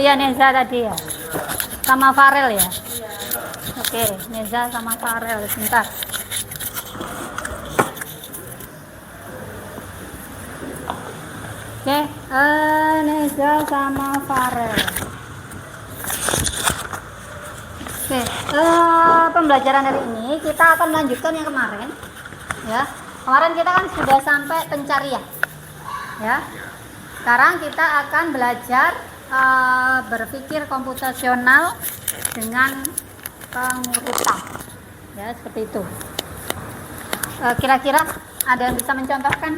ya Neza tadi ya. Sama Farel ya. Oke, Neza sama Farel sebentar. Oke, Neza sama Farel. Oke, pembelajaran hari ini kita akan melanjutkan yang kemarin. Ya, kemarin kita kan sudah sampai pencarian. Ya, sekarang kita akan belajar berpikir komputasional dengan pengurutan. Ya, seperti itu. Kira-kira ada yang bisa mencontohkan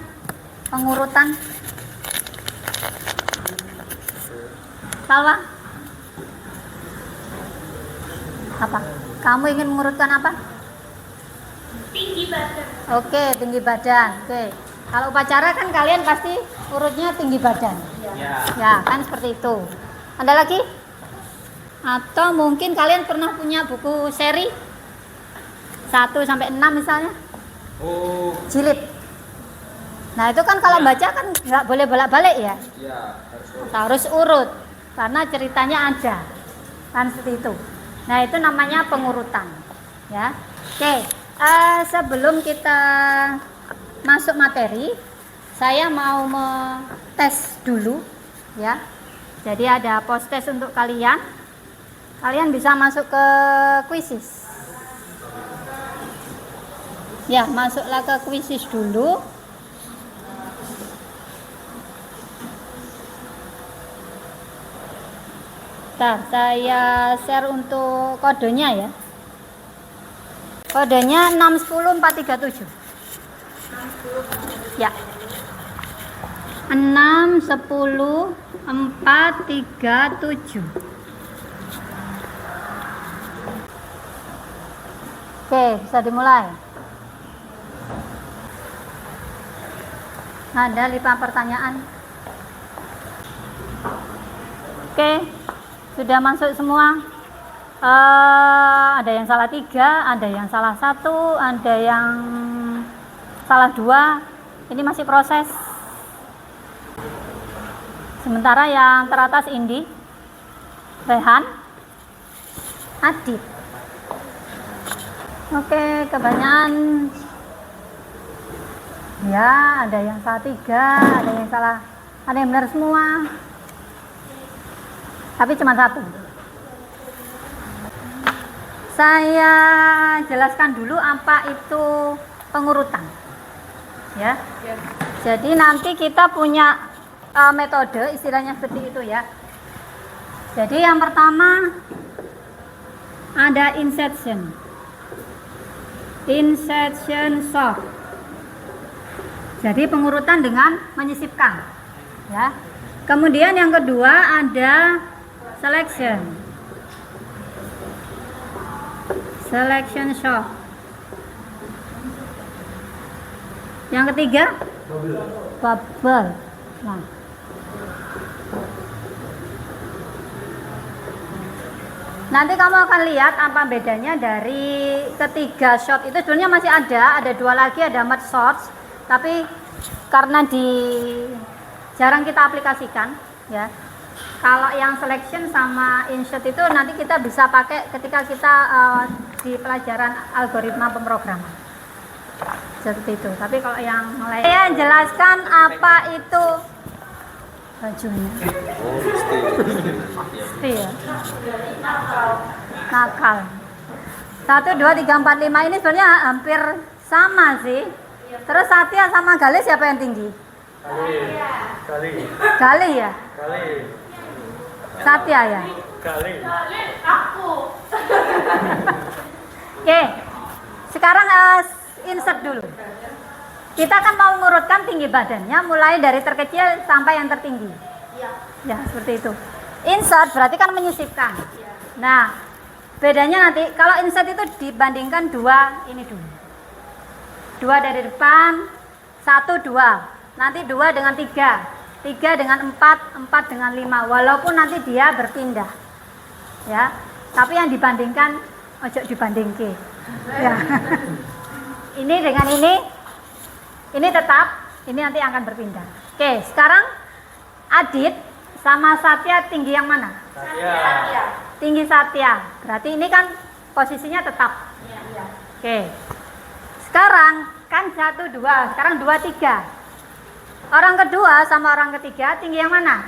pengurutan? Salwa? Apa? Kamu ingin mengurutkan apa? Tinggi badan. Oke, tinggi badan. Oke. Kalau upacara kan kalian pasti urutnya tinggi badan. Ya, kan seperti itu. Ada lagi? Atau mungkin kalian pernah punya buku seri 1 sampai 6 misalnya? Oh. Jilid. Nah, itu kan kalau baca kan nggak boleh bolak-balik ya? Ya, Harus urut. Karena ceritanya ada. Kan seperti itu. Nah, itu namanya pengurutan. Ya. Oke, sebelum kita masuk materi, saya mau tes dulu ya. Jadi ada post test untuk kalian. Kalian bisa masuk ke Quizzes. Ya, masuklah ke Quizzes dulu. Bentar, saya share untuk kodenya ya. Kodenya 610437. Ya. 610437. Oke, bisa dimulai. Ada 5 pertanyaan. Oke, sudah masuk semua. Ada yang salah 3, ada yang salah 1, ada yang salah 2. Ini masih proses. Sementara yang teratas Indi, Rehan, Adit. Oke, kebanyakan ya, ada yang salah 3, ada yang salah, ada yang benar semua. Tapi cuma 1. Saya jelaskan dulu apa itu pengurutan. Ya. Jadi nanti kita punya metode, istilahnya seperti itu ya. Jadi yang pertama ada insertion sort. Jadi pengurutan dengan menyisipkan ya. Kemudian yang kedua ada selection sort. Yang ketiga bubble. Nah, nanti kamu akan lihat apa bedanya dari ketiga shot itu. Sebenarnya masih ada 2 lagi, ada merge sorts, tapi karena jarang kita aplikasikan ya. Kalau yang selection sama insert itu nanti kita bisa pakai ketika kita di pelajaran algoritma pemrograman seperti itu. Tapi kalau yang lain, saya jelaskan apa itu bajunya. Iya. Nakal. 1, 2, 3, 4, 5 ini sebenarnya hampir sama sih. Terus Satya sama Galih siapa yang tinggi? Galih ya? Satya ya? Aku. Oke. Sekarang insert dulu. Kita kan mau mengurutkan tinggi badannya mulai dari terkecil sampai yang tertinggi. Ya, seperti itu. Insert berarti kan menyisipkan. Nah, bedanya nanti kalau insert itu dibandingkan 2 ini dulu. 2 dari depan, 1, 2. Nanti 2 dengan 3, 3 dengan 4, 4 dengan 5. Walaupun nanti dia berpindah. Ya. Tapi yang dibandingkan ojo dibandingke. Ya. Ini dengan ini tetap, ini nanti akan berpindah. Oke, sekarang Adit sama Satya tinggi yang mana? Tinggi Satya. Berarti ini kan posisinya tetap. Oke. Sekarang kan 1, 2. Sekarang 2, 3. Orang kedua sama orang ketiga tinggi yang mana?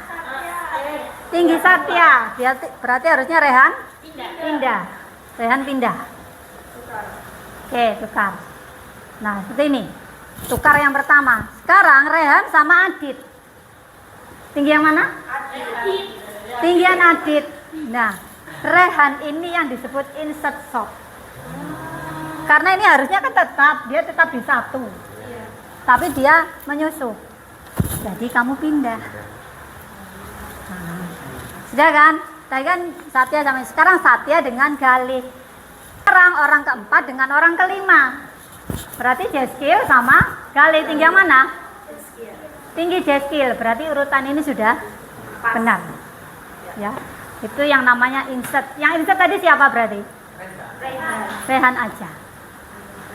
Tinggi Satya. Berarti harusnya Rehan pindah. Rehan pindah. Oke, tukar. Nah, seperti ini. Tukar yang pertama. Sekarang Rehan sama Adit. Tinggi yang mana? Tinggian Adit. Nah, Rehan ini yang disebut insert shot. Karena ini harusnya kan dia tetap di 1. Tapi dia menyusup. Jadi kamu pindah. Nah, sudah kan? Tadi kan Satya sama sekarang Satya dengan Galih. Sekarang orang keempat dengan orang kelima. Berarti Jeskil sama Galih tinggi yang mana? Tinggi Jeskil. Berarti urutan ini sudah benar. Ya. Itu yang namanya insert. Yang insert tadi siapa berarti? Rehan aja.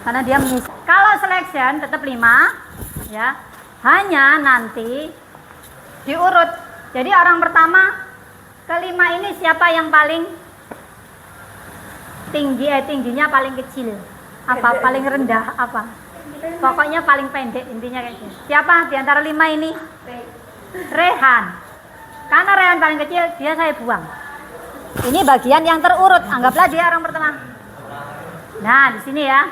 Karena dia mengisi. Kalau selection tetap 5, ya. Hanya nanti diurut. Jadi orang pertama kelima ini siapa yang paling tinggi? Tingginya paling kecil. Apa paling rendah? Apa? Pokoknya paling pendek intinya kayak gitu. Siapa di antara 5 ini? Rehan. Karena Rehan paling kecil, dia saya buang. Ini bagian yang terurut. Anggaplah dia orang pertama. Nah, di sini ya.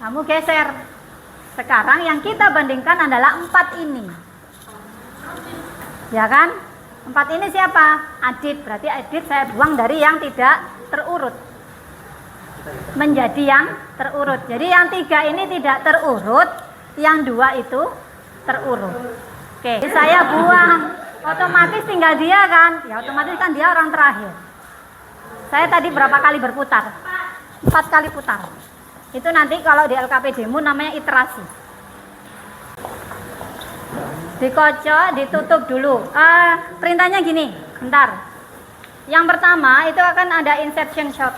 Kamu geser. Sekarang yang kita bandingkan adalah 4 ini. Ya kan? 4 ini siapa? Adit. Berarti Adit saya buang dari yang tidak terurut. Menjadi yang terurut. Jadi yang 3 ini tidak terurut. Yang 2 itu terurut. Oke, saya buang. Otomatis tinggal dia kan? Ya otomatis kan dia orang terakhir. Saya tadi berapa kali berputar? 4 kali putar. Itu nanti kalau di LKPD-mu namanya iterasi. Dikocok, ditutup dulu. Perintahnya gini, bentar. Yang pertama itu akan ada inception shot.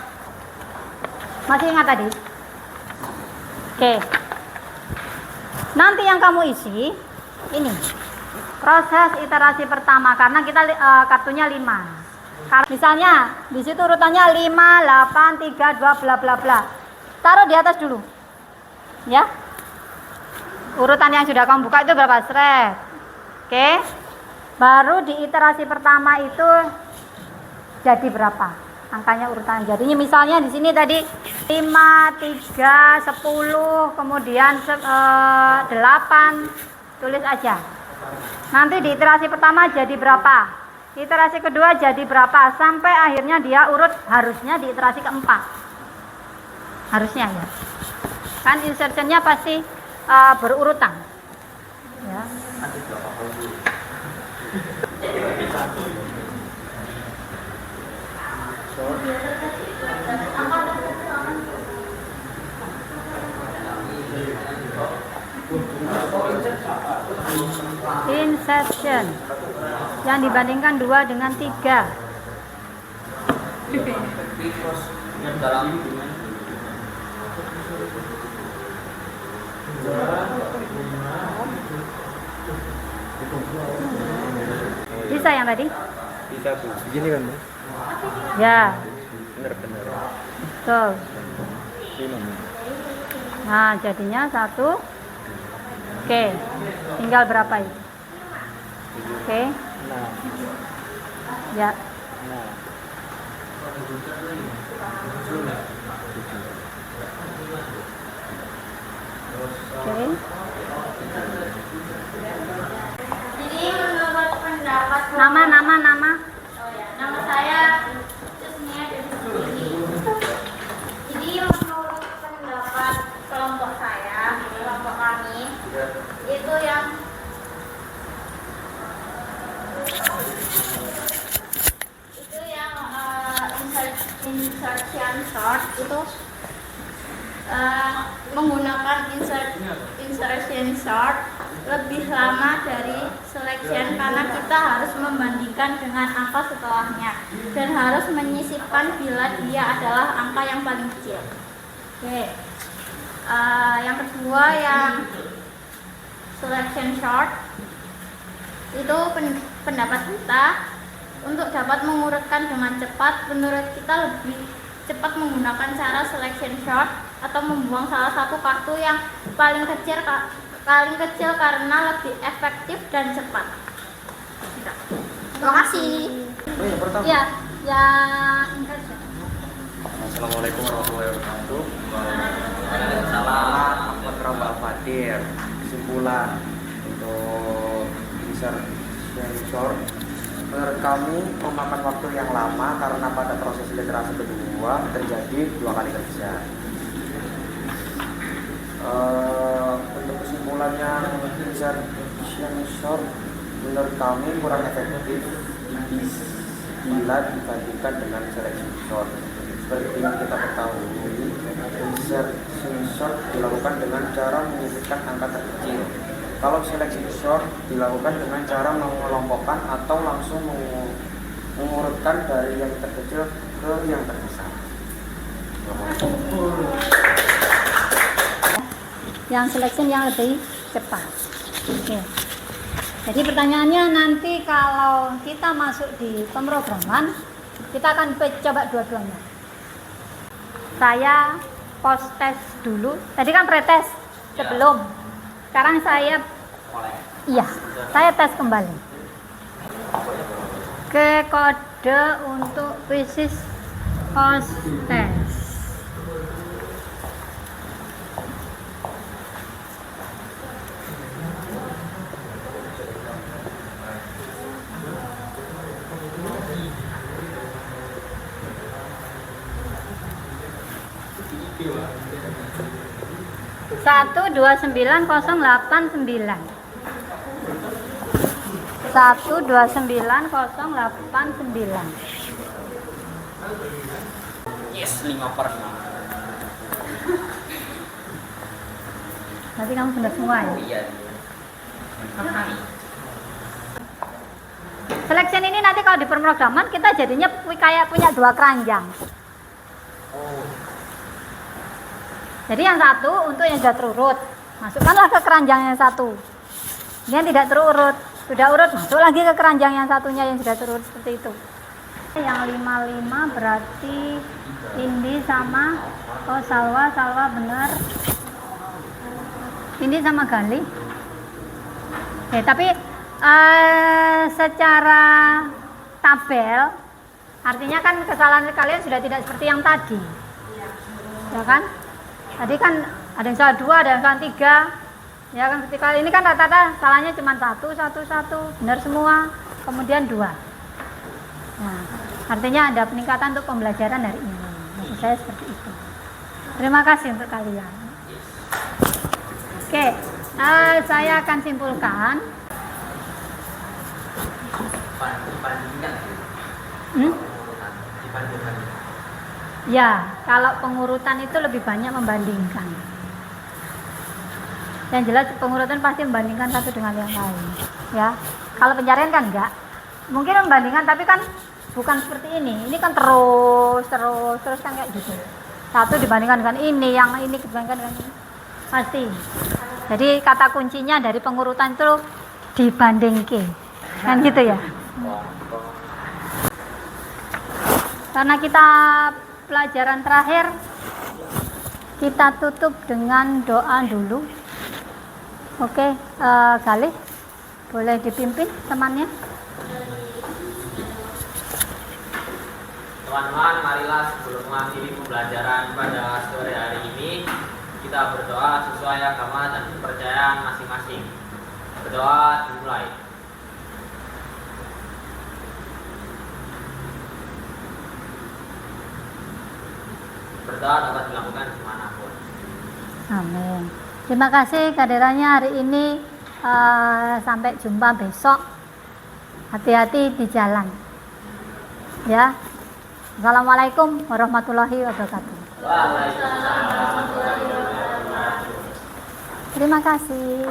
Masih ingat tadi? Oke. Nanti yang kamu isi ini proses iterasi pertama karena kita kartunya 5. Misalnya di situ urutannya 5, 8, 3, 2, bla bla bla. Taruh di atas dulu. Ya. Urutan yang sudah kamu buka itu berapa? Seret. Oke. Baru di iterasi pertama itu jadi berapa? Angkanya urutan. Jadinya misalnya di sini tadi 5, 3, 10, kemudian 8. Tulis aja. Nanti di iterasi pertama jadi berapa? Iterasi kedua jadi berapa? Sampai akhirnya dia urut harusnya di iterasi keempat. Harusnya ya. Kan insertionnya pasti berurutan. Ya. Insertion yang dibandingkan 2 dengan 3. Bisa yang tadi? Bisa tuh. Begini kan, Bu? Ya. Bener-bener. Betul. 5. Nah, jadinya 1. Oke. Tinggal berapa itu? Oke. Nah. Ya. Nah. Oke. Jadi menurut pendapat Nama. nama saya Cisnia dari sini. Jadi menurut pendapat kelompok saya, kelompok kami itu yang insertion sort itu menggunakan insertion sort lebih lama dari selection karena kita harus membandingkan dengan angka setelahnya dan harus menyisipkan bila dia adalah angka yang paling kecil. Oke. Yang kedua yang selection sort itu pendapat kita Untuk dapat mengurutkan dengan cepat, menurut kita lebih cepat menggunakan cara selection sort atau membuang salah satu kartu yang paling kecil karena lebih efektif dan cepat. Terima kasih. Oh, yang pertama. Ya, Assalamualaikum warahmatullahi wabarakatuh. Waalaikumsalam. Ahmad Ramba Al-Fatir. Kesimpulan untuk research sensor menurut kami memakan waktu yang lama karena pada proses literasi kedua terjadi 2 kali kerja. Untuk kesimpulannya, research sensor menurut kami kurang efektif bila dibandingkan dengan seleksi short. Seperti yang kita ketahui, research short dilakukan dengan cara menyisipkan angka terkecil. Kalau seleksi short dilakukan dengan cara mengelompokkan atau langsung mengurutkan dari yang terkecil ke yang terbesar. yang selection yang lebih cepat. Oke. Jadi pertanyaannya nanti kalau kita masuk di pemrograman, kita akan coba dua-duanya. Saya post test dulu. Tadi kan pretest sebelum. Sekarang saya tes kembali ke kode untuk quizzes post test. Satu 29089 Yes, 5/6. Nanti kamu benar semua ya? Iya. Selection ini nanti kalau di pemrograman kita jadinya kayak punya 2 keranjang. Jadi yang satu untuk yang sudah terurut, masukkanlah ke keranjang yang satu. Ini yang tidak terurut, sudah urut, masuk lagi ke keranjang yang satunya yang sudah terurut, seperti itu. Yang 55 berarti Indi sama Salwa benar. Indi sama Gali. Tapi secara tabel artinya kan kesalahan kalian sudah tidak seperti yang tadi, ya kan? Tadi kan ada yang salah 2, ada yang salah 3, ya kan? Ketika ini kan rata-rata salahnya cuma 1, benar semua, kemudian 2. Nah, artinya ada peningkatan untuk pembelajaran hari ini. Maksud saya seperti itu. Terima kasih untuk kalian. Oke, saya akan simpulkan. Ya, kalau pengurutan itu lebih banyak membandingkan. Yang jelas pengurutan pasti membandingkan satu dengan yang lain. Ya, kalau pencarian kan enggak. Mungkin membandingkan, tapi kan bukan seperti ini. Ini kan terus kan kayak gitu. Satu dibandingkan dengan ini, yang ini dibandingkan dengan ini. Pasti. Jadi kata kuncinya dari pengurutan itu dibandingkan. Kan gitu ya. Karena kita pelajaran terakhir, kita tutup dengan doa dulu. Oke, Galih, boleh dipimpin temannya. Teman-teman, marilah sebelum mengakhiri pembelajaran pada sore hari ini, kita berdoa sesuai agama dan kepercayaan masing-masing. Berdoa dimulai. Berdoa dapat dilakukan dimanapun. Amin. Terima kasih kehadirannya hari ini. Sampai jumpa besok. Hati-hati di jalan. Ya. Assalamualaikum warahmatullahi wabarakatuh. Waalaikumsalam warahmatullahi wabarakatuh. Terima kasih.